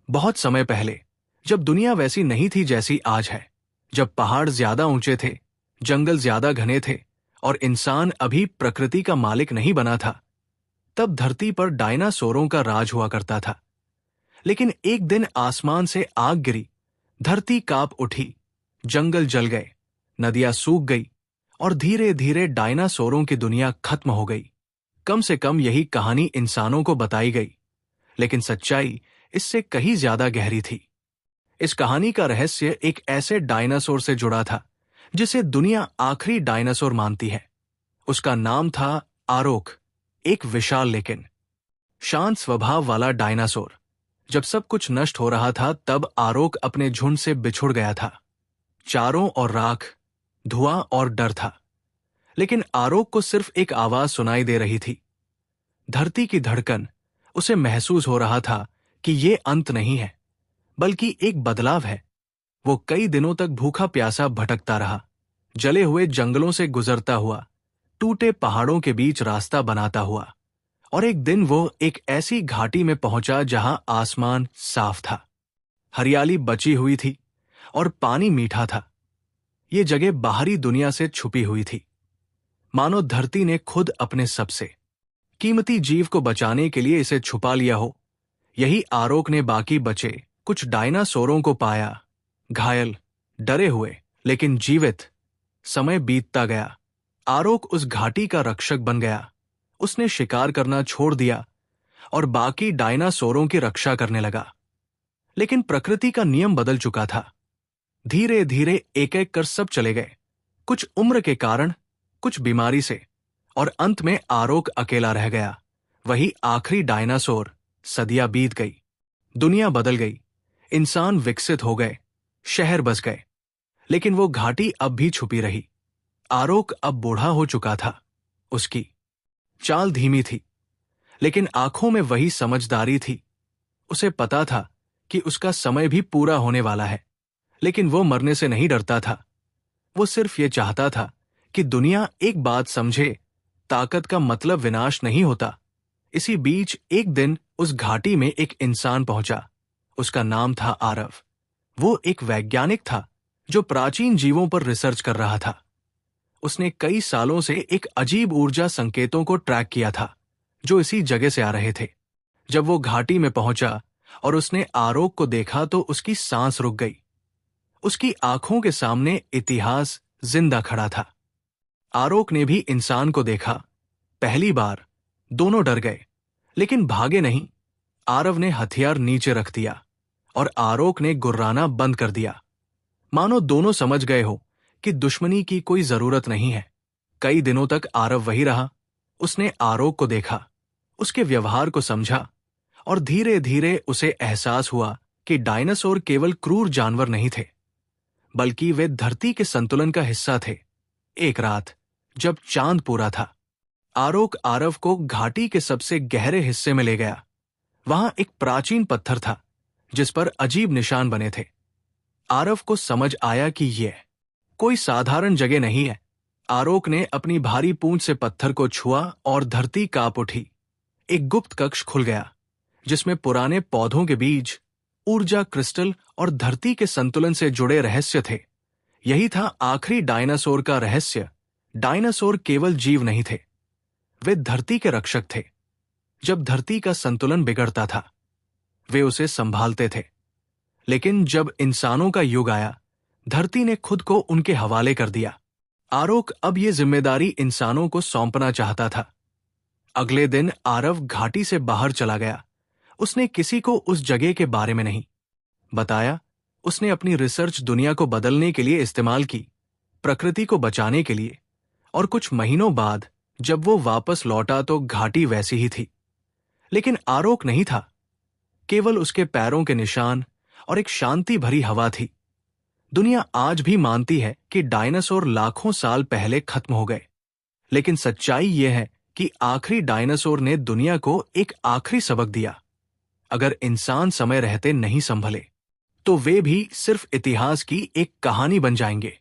बहुत समय पहले, जब दुनिया वैसी नहीं थी जैसी आज है, जब पहाड़ ज्यादा ऊंचे थे, जंगल ज्यादा घने थे और इंसान अभी प्रकृति का मालिक नहीं बना था, तब धरती पर डायनासोरों का राज हुआ करता था। लेकिन एक दिन आसमान से आग गिरी, धरती कांप उठी, जंगल जल गए, नदियां सूख गई और धीरे धीरे डायनासोरों की दुनिया खत्म हो गई। कम से कम यही कहानी इंसानों को बताई गई, लेकिन सच्चाई इससे कहीं ज्यादा गहरी थी। इस कहानी का रहस्य एक ऐसे डायनासोर से जुड़ा था जिसे दुनिया आखिरी डायनासोर मानती है। उसका नाम था आरोक, एक विशाल लेकिन शांत स्वभाव वाला डायनासोर। जब सब कुछ नष्ट हो रहा था, तब आरोक अपने झुंड से बिछुड़ गया था। चारों ओर राख, धुआं और डर था। लेकिन आरोक को सिर्फ एक आवाज सुनाई दे रही थी, धरती की धड़कन। उसे महसूस हो रहा था कि ये अंत नहीं है, बल्कि एक बदलाव है। वो कई दिनों तक भूखा प्यासा भटकता रहा, जले हुए जंगलों से गुजरता हुआ, टूटे पहाड़ों के बीच रास्ता बनाता हुआ। और एक दिन वो एक ऐसी घाटी में पहुंचा जहां आसमान साफ था, हरियाली बची हुई थी और पानी मीठा था। ये जगह बाहरी दुनिया से छुपी हुई थी, मानो धरती ने खुद अपने सबसे कीमती जीव को बचाने के लिए इसे छुपा लिया हो। यही आरोक ने बाकी बचे कुछ डायनासोरों को पाया, घायल, डरे हुए, लेकिन जीवित। समय बीतता गया, आरोक उस घाटी का रक्षक बन गया। उसने शिकार करना छोड़ दिया और बाकी डायनासोरों की रक्षा करने लगा। लेकिन प्रकृति का नियम बदल चुका था। धीरे धीरे एक एक कर सब चले गए, कुछ उम्र के कारण, कुछ बीमारी से, और अंत में आरोक अकेला रह गया, वही आखिरी डायनासोर। सदियां बीत गई, दुनिया बदल गई, इंसान विकसित हो गए, शहर बस गए, लेकिन वो घाटी अब भी छुपी रही। आरोक अब बूढ़ा हो चुका था। उसकी चाल धीमी थी, लेकिन आंखों में वही समझदारी थी। उसे पता था कि उसका समय भी पूरा होने वाला है, लेकिन वो मरने से नहीं डरता था। वो सिर्फ ये चाहता था कि दुनिया एक बात समझे, ताकत का मतलब विनाश नहीं होता। इसी बीच एक दिन उस घाटी में एक इंसान पहुंचा। उसका नाम था आरव। वो एक वैज्ञानिक था जो प्राचीन जीवों पर रिसर्च कर रहा था। उसने कई सालों से एक अजीब ऊर्जा संकेतों को ट्रैक किया था जो इसी जगह से आ रहे थे। जब वो घाटी में पहुंचा और उसने आरोक को देखा तो उसकी सांस रुक गई। उसकी आंखों के सामने इतिहास जिंदा खड़ा था। आरोक ने भी इंसान को देखा। पहली बार दोनों डर गए, लेकिन भागे नहीं। आरव ने हथियार नीचे रख दिया और आरोक ने गुर्राना बंद कर दिया, मानो दोनों समझ गए हो कि दुश्मनी की कोई जरूरत नहीं है। कई दिनों तक आरव वही रहा। उसने आरोक को देखा, उसके व्यवहार को समझा, और धीरे धीरे उसे एहसास हुआ कि डायनासोर केवल क्रूर जानवर नहीं थे, बल्कि वे धरती के संतुलन का हिस्सा थे। एक रात जब चांद पूरा था, आरोक आरव को घाटी के सबसे गहरे हिस्से में ले गया। वहां एक प्राचीन पत्थर था जिस पर अजीब निशान बने थे। आरव को समझ आया कि यह कोई साधारण जगह नहीं है। आरोक ने अपनी भारी पूंछ से पत्थर को छुआ और धरती कांप उठी। एक गुप्त कक्ष खुल गया जिसमें पुराने पौधों के बीज, ऊर्जा क्रिस्टल और धरती के संतुलन से जुड़े रहस्य थे। यही था आखिरी डायनासोर का रहस्य। डायनासोर केवल जीव नहीं थे, वे धरती के रक्षक थे। जब धरती का संतुलन बिगड़ता था, वे उसे संभालते थे। लेकिन जब इंसानों का युग आया, धरती ने खुद को उनके हवाले कर दिया। आरोक अब ये जिम्मेदारी इंसानों को सौंपना चाहता था। अगले दिन आरव घाटी से बाहर चला गया। उसने किसी को उस जगह के बारे में नहीं बताया। उसने अपनी रिसर्च दुनिया को बदलने के लिए इस्तेमाल की, प्रकृति को बचाने के लिए। और कुछ महीनों बाद जब वो वापस लौटा तो घाटी वैसी ही थी, लेकिन आरोक नहीं था। केवल उसके पैरों के निशान और एक शांति भरी हवा थी। दुनिया आज भी मानती है कि डायनासोर लाखों साल पहले खत्म हो गए, लेकिन सच्चाई यह है कि आखिरी डायनासोर ने दुनिया को एक आखिरी सबक दिया। अगर इंसान समय रहते नहीं संभले, तो वे भी सिर्फ इतिहास की एक कहानी बन जाएंगे।